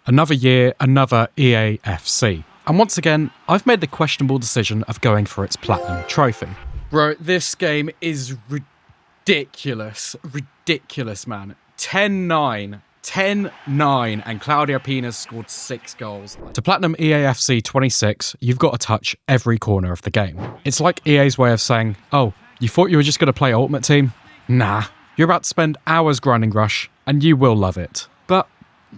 Another year, another eafc. And once again, I've made the questionable decision of going for its platinum trophy. Bro, this game is ridiculous. Ridiculous, man. 10-9. 10-9, and Claudio Pina's scored 6 goals. To platinum eafc 26, you've got to touch every corner of the game. It's like EA's way of saying, oh, you thought you were just going to play Ultimate Team? Nah. You're about to spend hours grinding Rush, and you will love it. But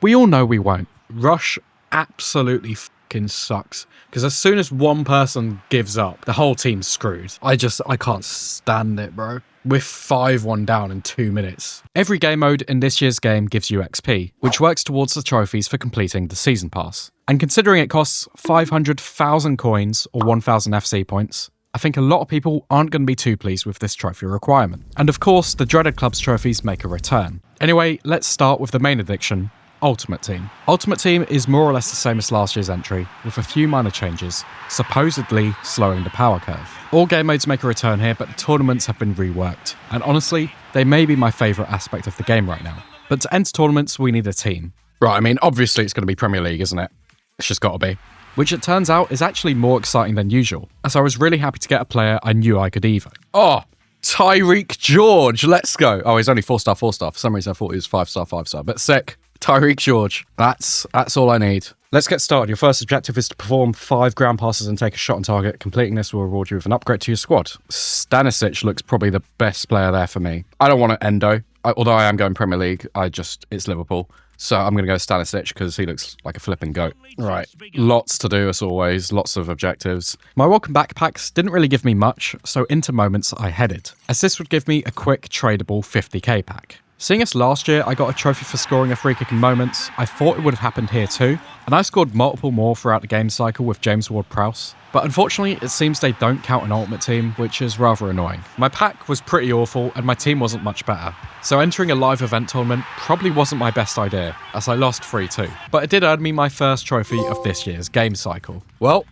we all know we won't. Rush absolutely fucking sucks. Because as soon as one person gives up, the whole team's screwed. I can't stand it, bro. We're 5-1 down in 2 minutes. Every game mode in this year's game gives you XP, which works towards the trophies for completing the Season Pass. And considering it costs 500,000 coins or 1,000 FC points, I think a lot of people aren't going to be too pleased with this trophy requirement. And of course, the dreaded clubs trophies make a return. Anyway, let's start with the main addiction, Ultimate Team. Ultimate Team is more or less the same as last year's entry, with a few minor changes, supposedly slowing the power curve. All game modes make a return here, but the tournaments have been reworked, and honestly, they may be my favourite aspect of the game right now. But to enter tournaments, we need a team. Right, I mean, obviously it's going to be Premier League, isn't it? It's just got to be. Which it turns out is actually more exciting than usual, as I was really happy to get a player I knew I could evo. Oh, Tyreek George, let's go. Oh, he's only 4-star, 4-star. For some reason I thought he was 5-star, 5-star, but sick. Tyreek George. That's all I need. Let's get started. Your first objective is to perform 5 ground passes and take a shot on target. Completing this will reward you with an upgrade to your squad. Stanisic looks probably the best player there for me. I don't want an Endo, although I am going Premier League. It's Liverpool. So I'm going to go Stanisic because he looks like a flipping goat. Right, lots to do as always, lots of objectives. My welcome backpacks didn't really give me much, so into moments I headed, as this would give me a quick tradable 50k pack. Seeing as last year I got a trophy for scoring a free kick in moments, I thought it would have happened here too, and I scored multiple more throughout the game cycle with James Ward-Prowse. But unfortunately, it seems they don't count an Ultimate Team, which is rather annoying. My pack was pretty awful, and my team wasn't much better. So entering a live event tournament probably wasn't my best idea, as I lost 3-2. But it did earn me my first trophy of this year's game cycle. Well,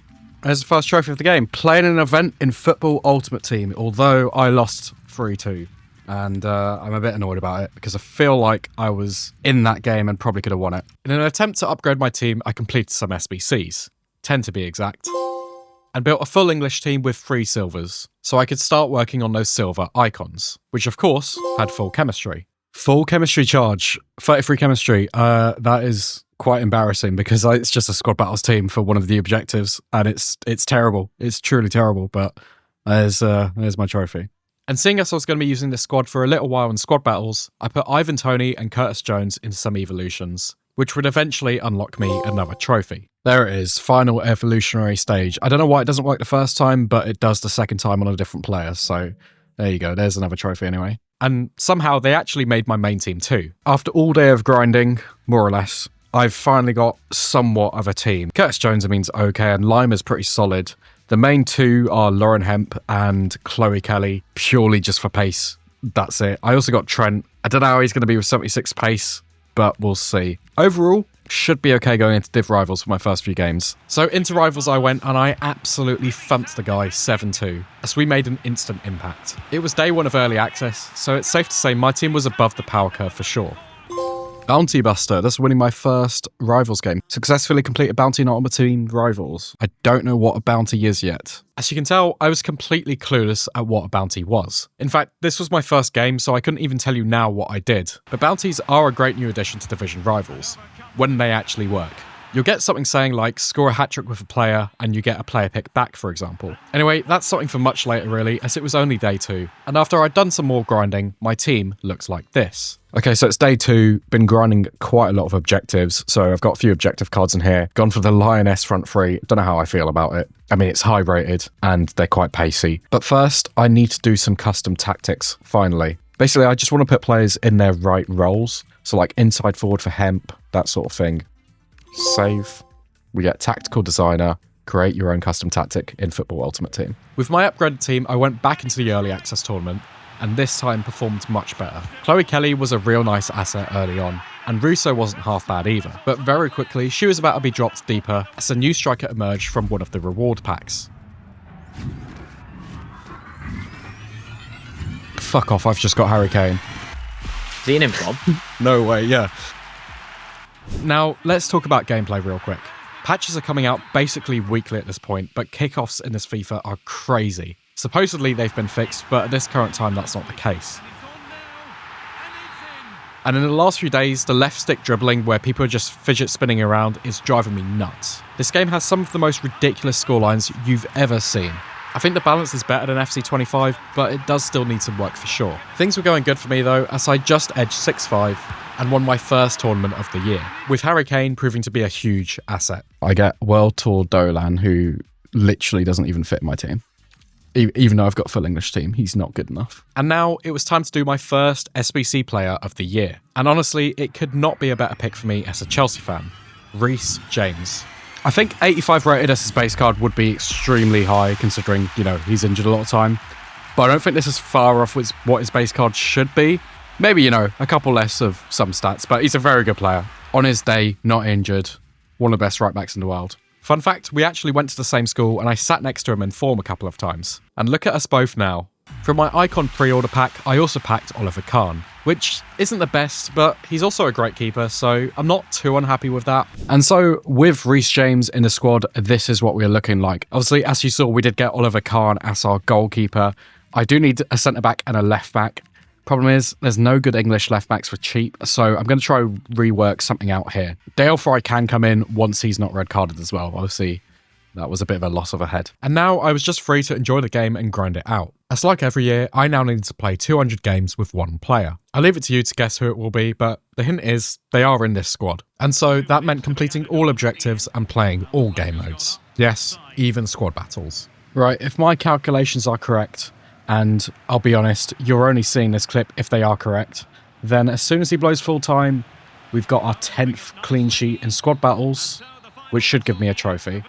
there's the first trophy of the game, playing an event in Football Ultimate Team, although I lost 3-2. And I'm a bit annoyed about it because I feel like I was in that game and probably could have won it. In an attempt to upgrade my team, I completed some SBCs, 10 to be exact, and built a full English team with 3 silvers, so I could start working on those silver icons, which of course had full chemistry. Full chemistry charge, 33 chemistry, that is quite embarrassing because it's just a squad battles team for one of the objectives, and it's terrible. It's truly terrible, but there's my trophy. And seeing as I was going to be using this squad for a little while in squad battles, I put Ivan Toney and Curtis Jones into some evolutions, which would eventually unlock me another trophy. There it is, final evolutionary stage. I don't know why it doesn't work the first time, but it does the second time on a different player, so there you go, there's another trophy anyway. And somehow they actually made my main team too. After all day of grinding, more or less, I've finally got somewhat of a team. Curtis Jones, I mean, is okay, and Lima's pretty solid. The main 2 are Lauren Hemp and Chloe Kelly, purely just for pace. That's it. I also got Trent. I don't know how he's going to be with 76 pace, but we'll see. Overall, should be okay going into Div Rivals for my first few games. So into Rivals I went, and I absolutely thumped the guy 7-2, as we made an instant impact. It was day 1 of early access, so it's safe to say my team was above the power curve for sure. Bounty Buster, that's winning my first Rivals game. Successfully completed Bounty in Ultimate Team Rivals. I don't know what a bounty is yet. As you can tell, I was completely clueless at what a bounty was. In fact, this was my first game, so I couldn't even tell you now what I did. But bounties are a great new addition to Division Rivals, when they actually work. You'll get something saying like, score a hat-trick with a player, and you get a player pick back, for example. Anyway, that's something for much later really, as it was only day 2. And after I'd done some more grinding, my team looks like this. Okay, so it's day 2, been grinding quite a lot of objectives, so I've got a few objective cards in here. Gone for the Lioness front 3, don't know how I feel about it. I mean, it's high rated, and they're quite pacey. But first, I need to do some custom tactics, finally. Basically, I just want to put players in their right roles, so like inside forward for Hemp, that sort of thing. Save. We get Tactical Designer, create your own custom tactic in Football Ultimate Team. With my upgraded team, I went back into the early access tournament, and this time performed much better. Chloe Kelly was a real nice asset early on, and Russo wasn't half bad either. But very quickly, she was about to be dropped deeper as a new striker emerged from one of the reward packs. Fuck off, I've just got Harry Kane. Is he an improb? No way, yeah. Now, let's talk about gameplay real quick. Patches are coming out basically weekly at this point, but kickoffs in this FIFA are crazy. Supposedly they've been fixed, but at this current time that's not the case. And in the last few days, the left stick dribbling where people are just fidget spinning around is driving me nuts. This game has some of the most ridiculous scorelines you've ever seen. I think the balance is better than FC 25, but it does still need some work for sure. Things were going good for me though, as I just edged 6-5 and won my first tournament of the year, with Harry Kane proving to be a huge asset. I get World Tour Dolan, who literally doesn't even fit my team. Even though I've got a full English team, he's not good enough. And now it was time to do my first SBC player of the year. And honestly, it could not be a better pick for me as a Chelsea fan. Reece James. I think 85 rated as his base card would be extremely high considering, you know, he's injured a lot of time. But I don't think this is far off with what his base card should be. Maybe, you know, a couple less of some stats, but he's a very good player. On his day, not injured. One of the best right backs in the world. Fun fact, we actually went to the same school and I sat next to him in form a couple of times. And look at us both now. From my Icon pre-order pack, I also packed Oliver Kahn, which isn't the best, but he's also a great keeper, so I'm not too unhappy with that. And so, with Reece James in the squad, this is what we're looking like. Obviously, as you saw, we did get Oliver Kahn as our goalkeeper. I do need a centre-back and a left-back. Problem is, there's no good English left-backs for cheap, so I'm going to try rework something out here. Dale Fry can come in once he's not red-carded as well, obviously. That was a bit of a loss of a head. And now I was just free to enjoy the game and grind it out. As like every year, I now need to play 200 games with one player. I'll leave it to you to guess who it will be, but the hint is they are in this squad. And so that meant completing all objectives and playing all game modes. Yes, even squad battles. Right, if my calculations are correct, and I'll be honest, you're only seeing this clip if they are correct, then as soon as he blows full time, we've got our 10th clean sheet in squad battles, which should give me a trophy.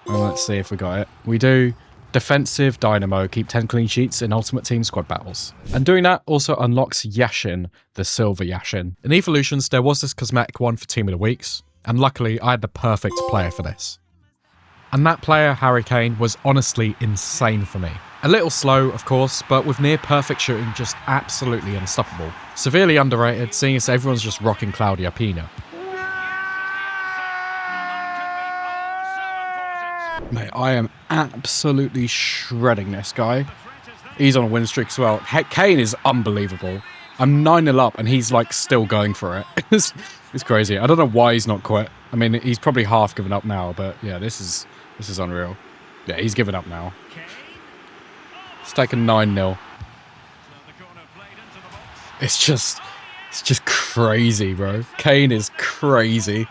Well, let's see if we got it. We do. Defensive Dynamo, keep 10 clean sheets in Ultimate Team squad battles. And doing that also unlocks Yashin, the Silver Yashin. In Evolutions, there was this cosmetic one for Team of the Weeks, and luckily I had the perfect player for this. And that player, Harry Kane, was honestly insane for me. A little slow, of course, but with near-perfect shooting, just absolutely unstoppable. Severely underrated, seeing as everyone's just rocking Claudia Pina. Mate, I am absolutely shredding this guy. He's on a win streak as well. Kane is unbelievable. I'm 9-0 up and he's like still going for it. It's crazy. I don't know why he's not quit. I mean, he's probably half given up now, but yeah, this is unreal. Yeah, he's given up now. It's taken 9-0. It's just crazy, bro. Kane is crazy.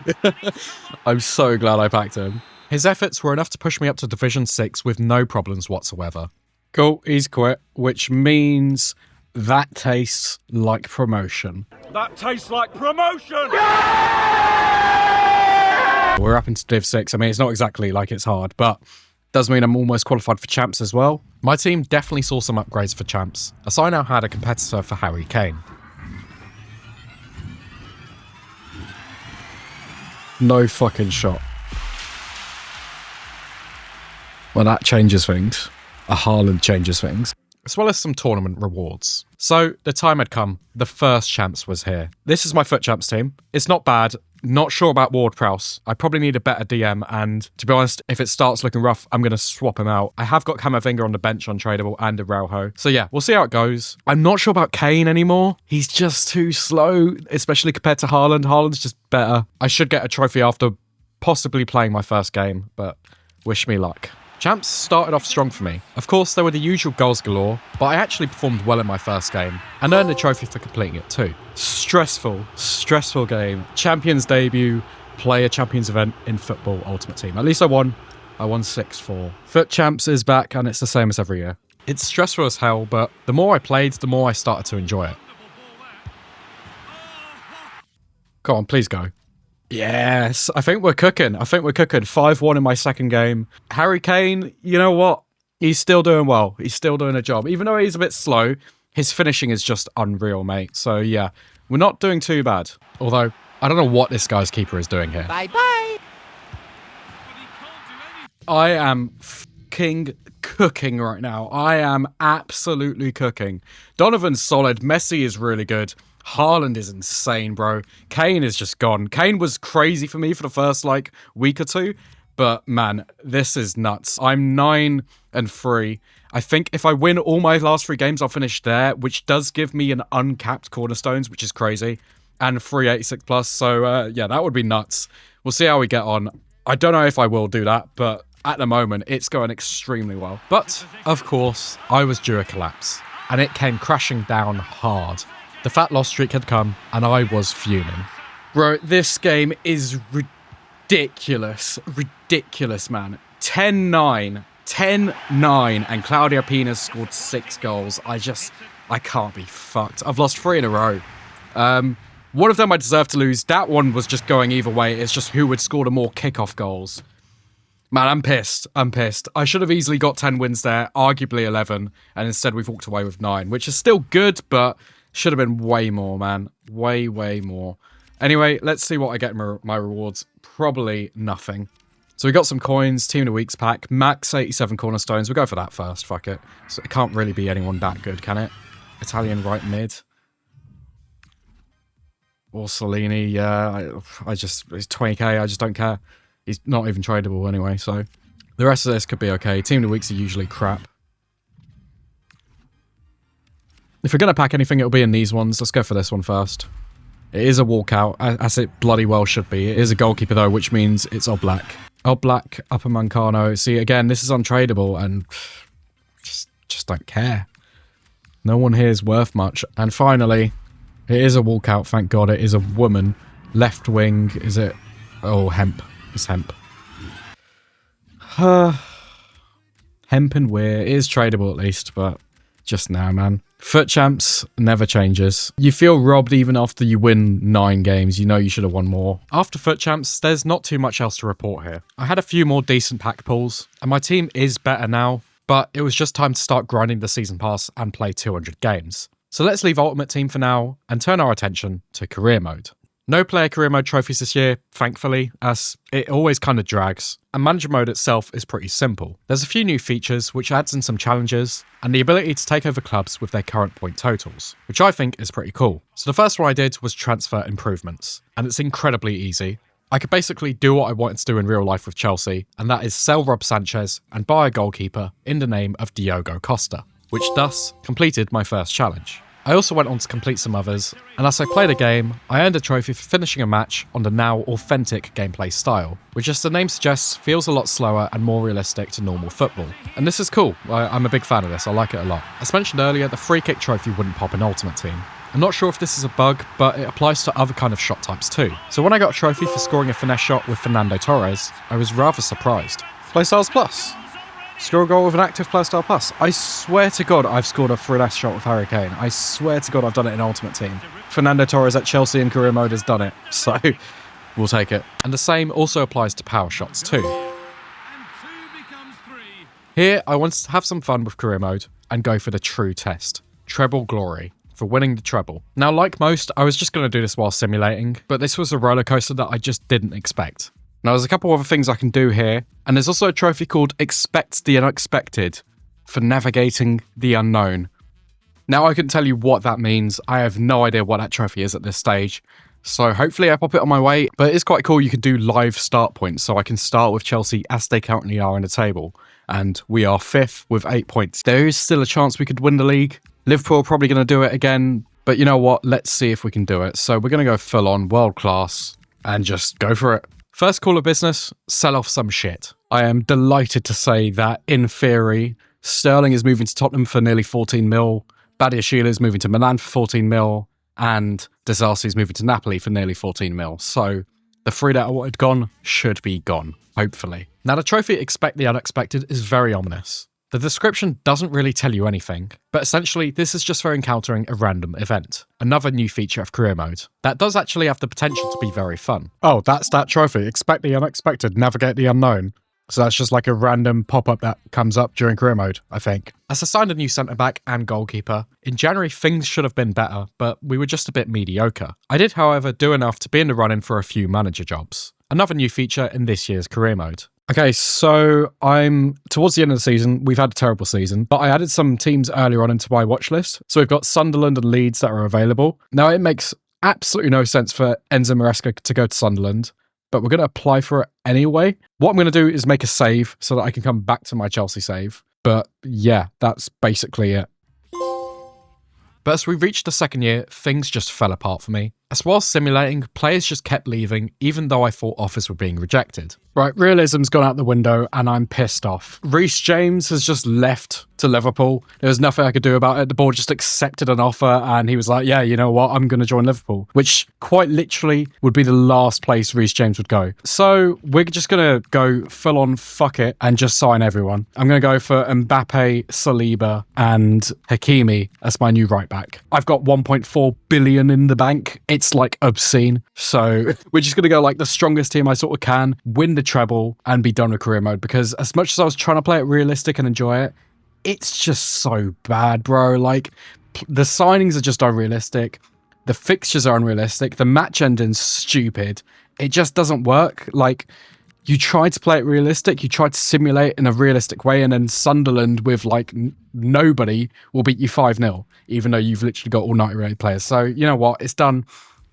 I'm so glad I packed him. His efforts were enough to push me up to Division 6 with no problems whatsoever. Cool, he's quit, which means that tastes like promotion. That tastes like promotion! We're up into Div 6. I mean, it's not exactly like it's hard, but does mean I'm almost qualified for Champs as well. My team definitely saw some upgrades for Champs, as I now had a competitor for Harry Kane. No fucking shot. Well, that changes things. A Haaland changes things. As well as some tournament rewards. So, the time had come. The first Champs was here. This is my FUT Champs team. It's not bad. Not sure about Ward-Prowse. I probably need a better DM, and to be honest, if it starts looking rough, I'm going to swap him out. I have got Camavinga on the bench untradeable and Araujo. So yeah, we'll see how it goes. I'm not sure about Kane anymore. He's just too slow, especially compared to Haaland. Haaland's just better. I should get a trophy after possibly playing my first game, but wish me luck. Champs started off strong for me. Of course, there were the usual goals galore, but I actually performed well in my first game and earned a trophy for completing it too. Stressful game. Champions debut, play a Champions event in Football Ultimate Team. At least I won 6-4. FUT Champs is back and it's the same as every year. It's stressful as hell, but the more I played, the more I started to enjoy it. Come on, please go. Yes, I think we're cooking. 5-1 in my second game. Harry Kane, you know what? He's still doing well. He's still doing a job. Even though he's a bit slow, his finishing is just unreal, mate. So yeah, we're not doing too bad. Although, I don't know what this guy's keeper is doing here. Bye-bye. I am fucking cooking right now. I am absolutely cooking. Donovan's solid. Messi is really good. Haaland is insane, bro. Kane is just gone. Kane was crazy for me for the first, like, week or two. But, man, this is nuts. I'm 9-3. I think if I win all my last 3 games, I'll finish there, which does give me an uncapped cornerstones, which is crazy, and 386 plus. So, yeah, that would be nuts. We'll see how we get on. I don't know if I will do that, but at the moment, it's going extremely well. But, of course, I was due a collapse, and it came crashing down hard. The fat loss streak had come, and I was fuming. Bro, this game is ridiculous. Ridiculous, man. 10-9. 10-9, and Claudio Pina scored 6 goals. I can't be fucked. I've lost 3 in a row. One of them I deserve to lose. That one was just going either way. It's just who would score the more kickoff goals. Man, I'm pissed. I'm pissed. I should have easily got 10 wins there, arguably 11, and instead we've walked away with 9, which is still good, but should have been way more, man. Way, way more. Anyway, let's see what I get in my rewards. Probably nothing. So we got some coins, Team of the Weeks pack, max 87 cornerstones. We'll go for that first, fuck it. So it can't really be anyone that good, can it? Italian right mid. Orsolini, yeah, it's 20k, I just don't care. He's not even tradable anyway, so the rest of this could be okay. Team of the Weeks are usually crap. If we're going to pack anything, it'll be in these ones. Let's go for this one first. It is a walkout, as it bloody well should be. It is a goalkeeper, though, which means it's Oblak. Oblak, Upper Mancano. See, again, this is untradeable, and just don't care. No one here is worth much. And finally, it is a walkout, thank God. It is a woman. Left wing, is it? Oh, Hemp. It's Hemp. Hemp and Weir. It is tradable at least, but just now, man. FUT Champs never changes. You feel robbed even after you win 9 games. You know you should have won more. After FUT Champs, there's not too much else to report here. I had a few more decent pack pulls, and my team is better now, but it was just time to start grinding the season pass and play 200 games. So let's leave Ultimate Team for now and turn our attention to Career Mode. No player career mode trophies this year, thankfully, as it always kind of drags, and manager mode itself is pretty simple. There's a few new features which adds in some challenges, and the ability to take over clubs with their current point totals, which I think is pretty cool. So the first one I did was transfer improvements, and it's incredibly easy. I could basically do what I wanted to do in real life with Chelsea, and that is sell Rob Sanchez and buy a goalkeeper in the name of Diogo Costa, which thus completed my first challenge. I also went on to complete some others, and as I played a game, I earned a trophy for finishing a match on the now authentic gameplay style, which as the name suggests feels a lot slower and more realistic to normal football. And this is cool, I'm a big fan of this, I like it a lot. As mentioned earlier, the free kick trophy wouldn't pop in Ultimate Team. I'm not sure if this is a bug, but it applies to other kind of shot types too. So when I got a trophy for scoring a finesse shot with Fernando Torres, I was rather surprised. Playstyles Plus. Score a goal with an active playstyle plus. I swear to God I've scored a finesse shot with Harry Kane. I swear to God I've done it in Ultimate Team. Fernando Torres at Chelsea in career mode has done it, so we'll take it. And the same also applies to power shots too. Here I wanted to have some fun with career mode and go for the true test. Treble Glory. For winning the treble. Now like most, I was just going to do this while simulating, but this was a roller coaster that I just didn't expect. Now, there's a couple other things I can do here, and there's also a trophy called Expect the Unexpected for navigating the unknown. Now, I couldn't tell you what that means. I have no idea what that trophy is at this stage, so hopefully I pop it on my way, but it's quite cool. You can do live start points, so I can start with Chelsea as they currently are in the table, and we are 5th with 8 points. There is still a chance we could win the league. Liverpool are probably going to do it again, but you know what? Let's see if we can do it. So we're going to go full on, world class, and just go for it. First call of business, sell off some shit. I am delighted to say that, in theory, Sterling is moving to Tottenham for nearly 14 mil, Badiashile is moving to Milan for 14 mil, and Disasi is moving to Napoli for nearly 14 mil. So the 3 that I wanted gone should be gone, hopefully. Now the trophy Expect the Unexpected is very ominous. The description doesn't really tell you anything, but essentially this is just for encountering a random event. Another new feature of career mode. That does actually have the potential to be very fun. Oh, that's that trophy. Expect the unexpected, navigate the unknown. So that's just like a random pop-up that comes up during career mode, I think. As I signed a new centre-back and goalkeeper, in January things should have been better, but we were just a bit mediocre. I did, however, do enough to be in the running for a few manager jobs. Another new feature in this year's career mode. Okay, so I'm towards the end of the season. We've had a terrible season, but I added some teams earlier on into my watch list. So we've got Sunderland and Leeds that are available. Now, it makes absolutely no sense for Enzo Maresca to go to Sunderland, but we're going to apply for it anyway. What I'm going to do is make a save so that I can come back to my Chelsea save. But yeah, that's basically it. But as we reached the second year, things just fell apart for me. As while simulating, players just kept leaving, even though I thought offers were being rejected. Right, realism's gone out the window, and I'm pissed off. Reece James has just left to Liverpool. There was nothing I could do about it. The board just accepted an offer, and he was like, yeah, you know what, I'm going to join Liverpool, which quite literally would be the last place Reece James would go. So we're just going to go full on fuck it and just sign everyone. I'm going to go for Mbappe, Saliba, and Hakimi as my new right back. I've got 1.4 billion in the bank. It's like obscene. So we're just going to go like the strongest team I sort of can, win the treble, and be done with career mode. Because as much as I was trying to play it realistic and enjoy it, it's just so bad, bro. Like, the signings are just unrealistic. The fixtures are unrealistic. The match ending's stupid. It just doesn't work. Like, you try to play it realistic, you try to simulate in a realistic way, and then Sunderland with like nobody will beat you 5-0, even though you've literally got all 90 rated players. So you know what? It's done.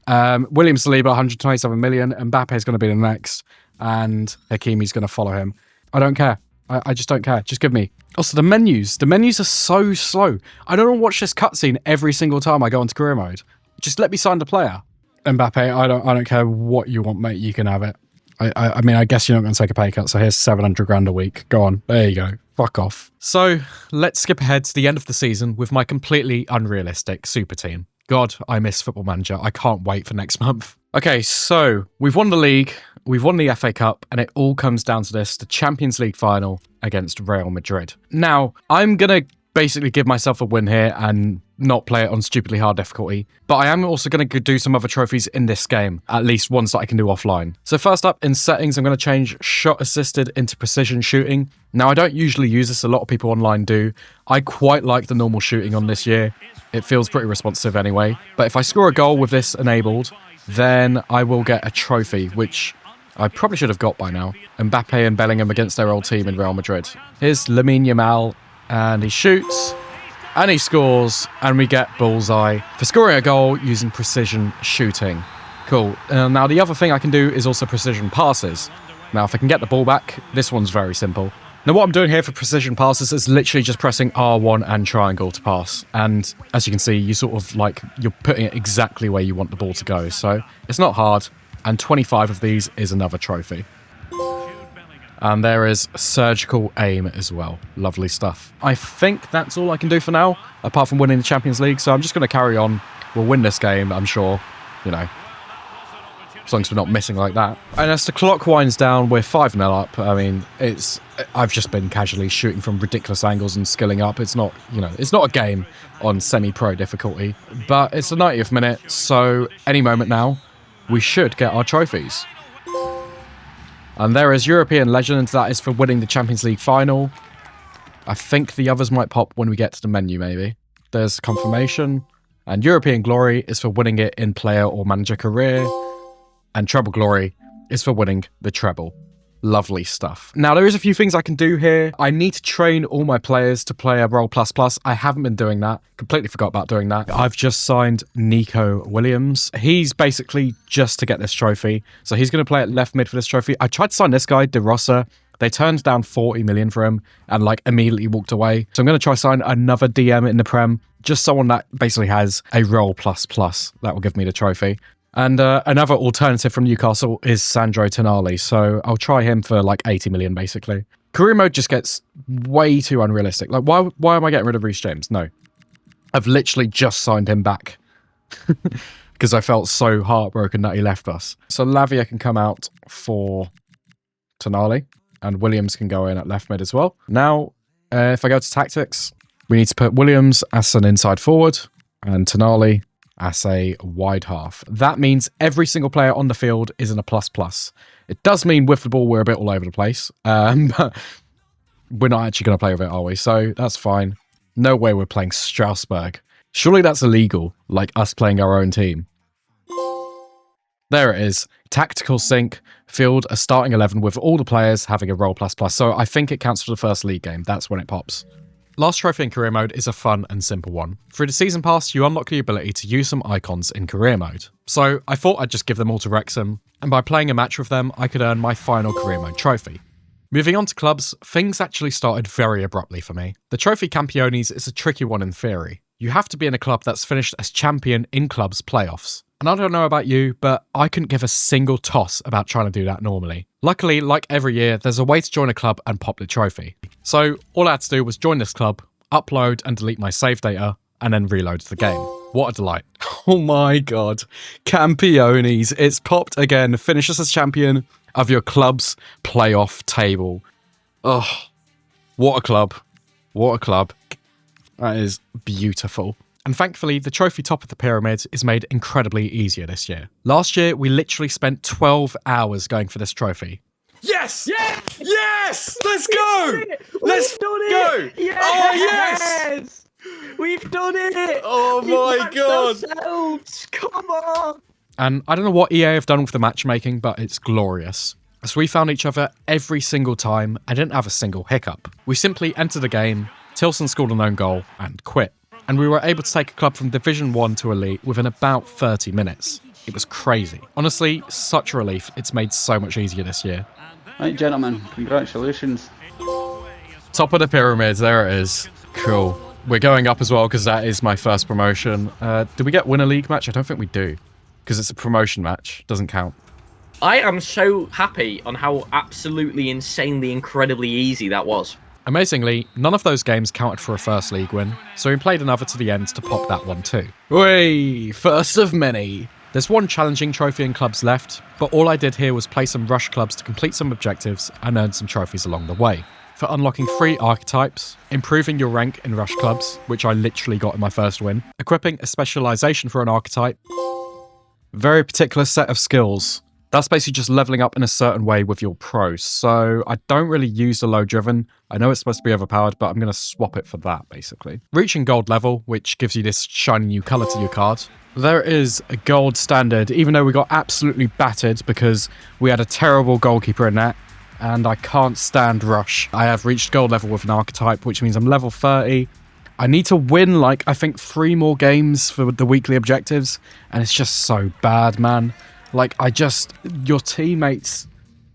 William Saliba, 127 million. Mbappe is going to be the next, and Hakimi's going to follow him. I don't care. I just don't care. Just give me. Also, the menus. The menus are so slow. I don't want to watch this cutscene every single time I go into career mode. Just let me sign the player. Mbappe, I don't care what you want, mate. You can have it. I mean, I guess you're not going to take a pay cut, so here's 700 grand a week. Go on. There you go. Fuck off. So, let's skip ahead to the end of the season with my completely unrealistic super team. God, I miss Football Manager. I can't wait for next month. Okay, so we've won the league, we've won the FA Cup, and it all comes down to this, the Champions League final against Real Madrid. Now, I'm going to basically give myself a win here and not play it on stupidly hard difficulty, but I am also going to do some other trophies in this game, at least ones that I can do offline. So first up, in settings, I'm going to change shot assisted into precision shooting. Now, I don't usually use this, a lot of people online do. I quite like the normal shooting on this year. It feels pretty responsive anyway, but if I score a goal with this enabled, then I will get a trophy, which I probably should have got by now. Mbappe and Bellingham against their old team in Real Madrid. Here's Lamine Yamal, and he shoots, and he scores, and we get bullseye for scoring a goal using precision shooting. Cool. Now, the other thing I can do is also precision passes. Now, if I can get the ball back, this one's very simple. Now, what I'm doing here for precision passes is literally just pressing R1 and triangle to pass. And as you can see, you sort of like, you're putting it exactly where you want the ball to go. So it's not hard. And 25 of these is another trophy. And there is surgical aim as well. Lovely stuff. I think that's all I can do for now, apart from winning the Champions League. So I'm just going to carry on. We'll win this game, I'm sure, you know, as long as we're not missing like that. And as the clock winds down, we're 5-0 up. I mean, I've just been casually shooting from ridiculous angles and skilling up. It's not, you know, it's not a game on semi-pro difficulty, but it's the 90th minute, so any moment now, we should get our trophies. And there is European Legend, that is for winning the Champions League final. I think the others might pop when we get to the menu, maybe. There's Confirmation, and European Glory is for winning it in player or manager career. And Treble Glory is for winning the treble. Lovely stuff. Now, there is a few things I can do here. I need to train all my players to play a Role++. I haven't been doing that. Completely forgot about doing that. I've just signed Nico Williams. He's basically just to get this trophy. So he's going to play at left mid for this trophy. I tried to sign this guy, De Rossa. They turned down 40 million for him and like immediately walked away. So I'm going to try sign another DM in the Prem. Just someone that basically has a Role++. That will give me the trophy. And another alternative from Newcastle is Sandro Tonali, so I'll try him for like 80 million, basically. Career mode just gets way too unrealistic. Like, why am I getting rid of Reece James? No. I've literally just signed him back because I felt so heartbroken that he left us. So Lavia can come out for Tonali, and Williams can go in at left mid as well. Now, if I go to tactics, we need to put Williams as an inside forward, and Tonali as a wide half. That means every single player on the field is in a ++. It does mean with the ball we're a bit all over the place, but we're not actually going to play with it, are we? So that's fine. No way we're playing Strasbourg. Surely that's illegal, like us playing our own team. There it is. Tactical sync, field a starting 11 with all the players having a role ++. So I think it counts for the first league game. That's when it pops. Last trophy in career mode is a fun and simple one. Through the season pass, you unlock the ability to use some icons in career mode. So I thought I'd just give them all to Wrexham, and by playing a match with them, I could earn my final career mode trophy. Moving on to clubs, things actually started very abruptly for me. The trophy Campeones is a tricky one in theory. You have to be in a club that's finished as champion in clubs playoffs. And I don't know about you, but I couldn't give a single toss about trying to do that normally. Luckily, like every year, there's a way to join a club and pop the trophy. So all I had to do was join this club, upload and delete my save data, and then reload the game. What a delight. Oh my god. Campeones. It's popped again. Finishes as champion of your club's playoff table. Oh, what a club. What a club. That is beautiful. And thankfully, the trophy top of the pyramid is made incredibly easier this year. Last year, we literally spent 12 hours going for this trophy. Yes! Yes! Yes! Let's go! Let's go! Yes! Oh, yes! We've done it! Oh my god! Ourselves. Come on! And I don't know what EA have done with the matchmaking, but it's glorious. So we found each other every single time and didn't have a single hiccup. We simply entered the game, Tilson scored an own goal, and quit. And we were able to take a club from Division 1 to Elite within about 30 minutes. It was crazy. Honestly, such a relief. It's made so much easier this year. Right, gentlemen, congratulations. Top of the pyramid, there it is. Cool. We're going up as well because that is my first promotion. Do we get win a league match? I don't think we do. Because it's a promotion match. Doesn't count. I am so happy on how absolutely insanely, incredibly easy that was. Amazingly, none of those games counted for a first league win, so we played another to the end to pop that one too. Whey! First of many! There's one challenging trophy in clubs left, but all I did here was play some rush clubs to complete some objectives and earn some trophies along the way. For unlocking 3 archetypes, improving your rank in rush clubs, which I literally got in my first win, equipping a specialization for an archetype, very particular set of skills. That's basically just leveling up in a certain way with your pros. So I don't really use the low driven. I know it's supposed to be overpowered, but I'm going to swap it for that, basically. Reaching gold level, which gives you this shiny new color to your card. There is a gold standard, even though we got absolutely battered because we had a terrible goalkeeper in that. And I can't stand rush. I have reached gold level with an archetype, which means I'm level 30. I need to win, like, I think 3 more games for the weekly objectives. And it's just so bad, man. Like, your teammates,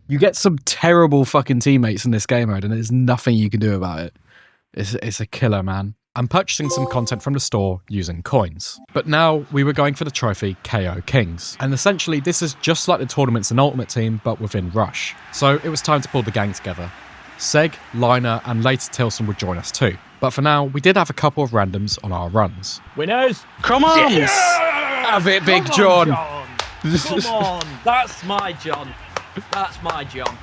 you get some terrible fucking teammates in this game mode and there's nothing you can do about it. It's a killer, man. I'm purchasing some content from the store using coins. But now we were going for the trophy KO Kings. And essentially this is just like the tournaments in Ultimate Team, but within Rush. So it was time to pull the gang together. Seg, Liner, and later Tilson would join us too. But for now, we did have a couple of randoms on our runs. Winners! Come on! Yes! Have it, Big John! Come on, that's my John. That's my John.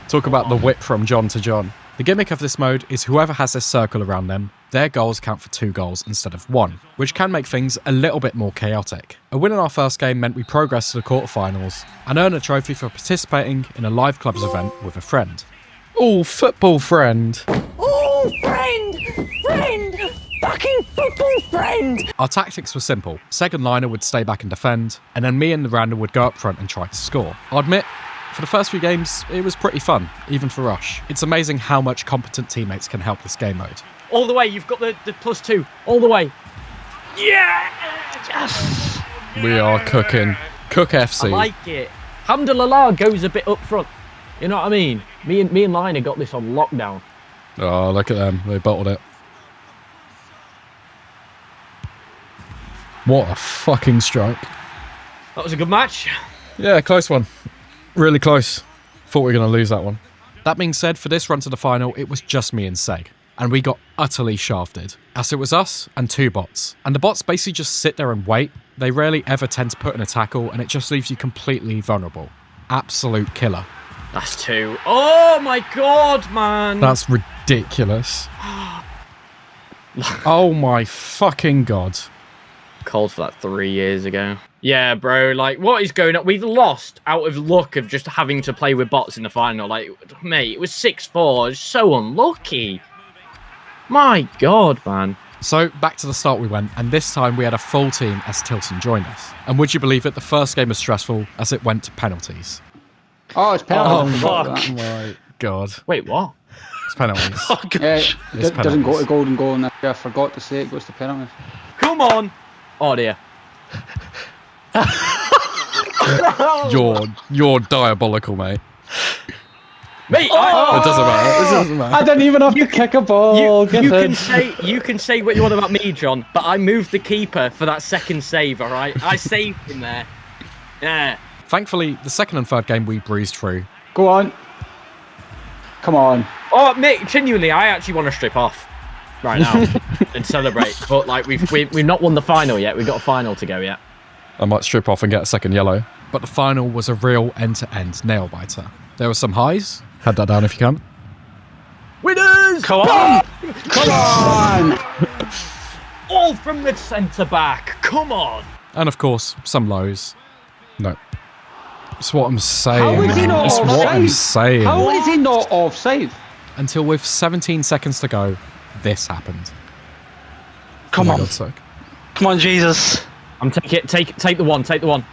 Talk about the whip from John to John. The gimmick of this mode is whoever has this circle around them, their goals count for 2 goals instead of 1, which can make things a little bit more chaotic. A win in our first game meant we progressed to the quarterfinals and earned a trophy for participating in a live clubs event with a friend. Oh, football friend. Oh, friend! Friend! Fucking football friend! Our tactics were simple. Seg and Liner would stay back and defend, and then me and the random would go up front and try to score. I'll admit, for the first few games, it was pretty fun, even for Rush. It's amazing how much competent teammates can help this game mode. All the way, you've got the +2. All the way. Yeah! Yes! We are cooking. Cook FC. I like it. Hamdulillah goes a bit up front. You know what I mean? Me and Liner got this on lockdown. Oh, look at them. They bottled it. What a fucking strike. That was a good match. Yeah, close one. Really close. Thought we were going to lose that one. That being said, for this run to the final, it was just me and Seg. And we got utterly shafted. As it was us and 2 bots. And the bots basically just sit there and wait. They rarely ever tend to put in a tackle, and it just leaves you completely vulnerable. Absolute killer. That's 2. Oh my god, man. That's ridiculous. Oh my fucking god. Called for that 3 years ago. Yeah, bro, like, what is going on? We've lost out of luck of just having to play with bots in the final. Like, mate, it was 6-4. It's so unlucky. My god, man. So back to the start we went, and this time we had a full team as Tilton joined us. And would you believe it, the first game was stressful as it went to penalties. Oh, it's penalty. Oh, fuck. Oh my god. Wait, what? It's penalties. Oh, gosh. It's Doesn't go penalties. to golden goal, and I forgot to say it goes to penalties. Come on! Oh dear. You're diabolical, mate. Mate, It doesn't matter. It doesn't matter. I didn't even have to kick a ball. you can say what you want about me, John, but I moved the keeper for that second save, alright? I saved him there. Yeah. Thankfully, the second and third game we breezed through. Go on. Come on. Oh, mate, genuinely, I actually want to strip off right now and celebrate. But like, we've not won the final yet. We've got a final to go yet. I might strip off and get a second yellow. But the final was a real end-to-end nail-biter. There were some highs. Head that down if you can. Winners! Come on! Come on. All from the centre back. Come on. And of course, some lows. No. It's what I'm saying. How is he not It's what I'm offside? saying. How is he not offside? Until with 17 seconds to go, this happened. Come For on. God's sake. Come on, Jesus. I'm take the one. Take the one.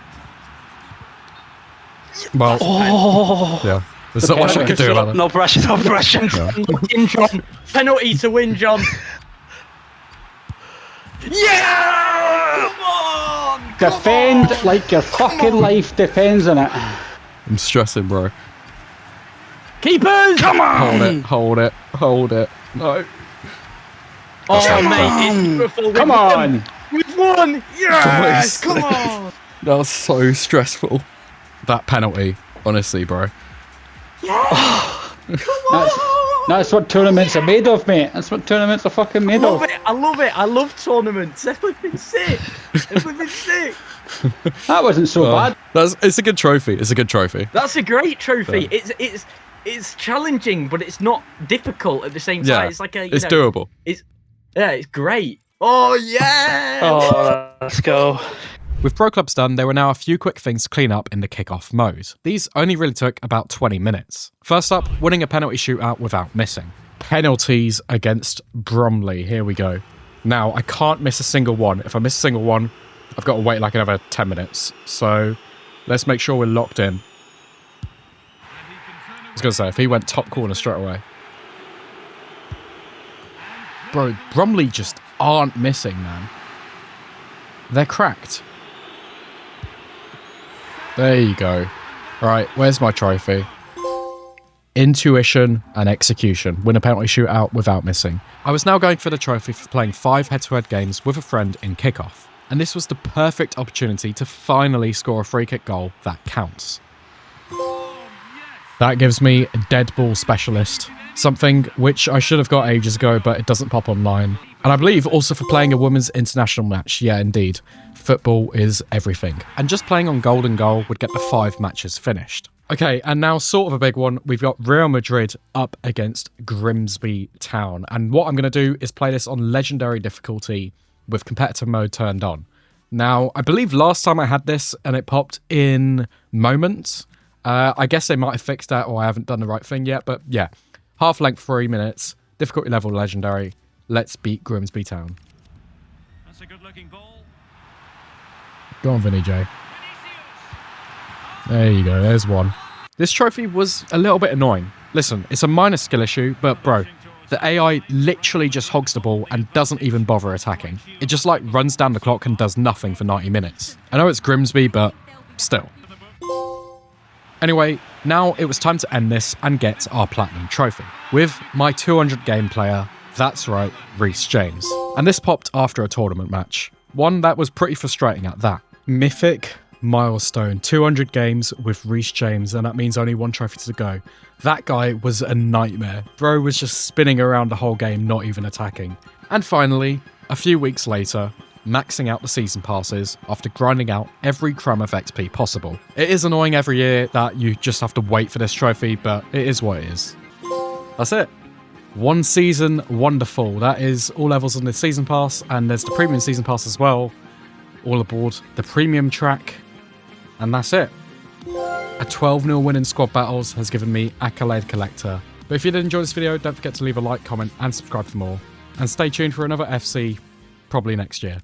Well, Oh. yeah. There's not much I could do about it. No pressure, no pressure. Win, John. Penalty to win, John. Yeah! Come on! Defend like your fucking life depends on it. I'm stressing, bro. Keepers! Come on! Hold it. No. Oh, mate, it's beautiful. Come on. We've won! Yes! Boys. Come on! That was so stressful. That penalty, honestly, bro. That's what tournaments are made of, mate. That's what tournaments are fucking made of. I love it. I love tournaments. They're flipping sick. They're flipping sick. That wasn't so bad. It's a good trophy. It's a good trophy. That's a great trophy. Yeah. It's challenging, but it's not difficult at the same time. Yeah, It's like it's doable. It's great. Oh yeah. Oh, let's go. With Pro Clubs done, there were now a few quick things to clean up in the kickoff mode. These only really took about 20 minutes. First up, winning a penalty shootout without missing. Penalties against Bromley. Here we go. Now, I can't miss a single one. If I miss a single one, I've got to wait like another 10 minutes. So let's make sure we're locked in. I was going to say, if he went top corner straight away. Bro, Bromley just aren't missing, man. They're cracked. There you go. Right, where's my trophy? Intuition and execution. Win a penalty shootout without missing. I was now going for the trophy for playing 5 head-to-head games with a friend in kickoff. And this was the perfect opportunity to finally score a free kick goal that counts. That gives me a dead ball specialist. Something which I should have got ages ago, but it doesn't pop online. And I believe also for playing a women's international match. Yeah, indeed. Football is everything. And just playing on golden goal would get the 5 matches finished. Okay, and now sort of a big one. We've got Real Madrid up against Grimsby Town. And what I'm going to do is play this on legendary difficulty with competitive mode turned on. Now, I believe last time I had this and it popped in moments. I guess they might have fixed that or I haven't done the right thing yet. But yeah, half length 3 minutes, difficulty level legendary. Let's beat Grimsby Town. That's a good looking ball. Go on, Vinny J. There you go, there's one. This trophy was a little bit annoying. Listen, it's a minor skill issue, but bro, the AI literally just hogs the ball and doesn't even bother attacking. It just like runs down the clock and does nothing for 90 minutes. I know it's Grimsby, but still. Anyway, now it was time to end this and get our platinum trophy with my 200 game player. That's right, Reece James. And this popped after a tournament match. One that was pretty frustrating at that. Mythic milestone, 200 games with Reece James, and that means only 1 trophy to go. That guy was a nightmare. Bro was just spinning around the whole game, not even attacking. And finally, a few weeks later, maxing out the season passes after grinding out every crumb of XP possible. It is annoying every year that you just have to wait for this trophy, but it is what it is. That's it. 1 season, wonderful. That is all levels on the season pass, and there's the premium season pass as well. All aboard the premium track, and that's it. A 12-0 win in squad battles has given me Accolade Collector. But if you did enjoy this video, don't forget to leave a like, comment, and subscribe for more. And stay tuned for another FC probably next year.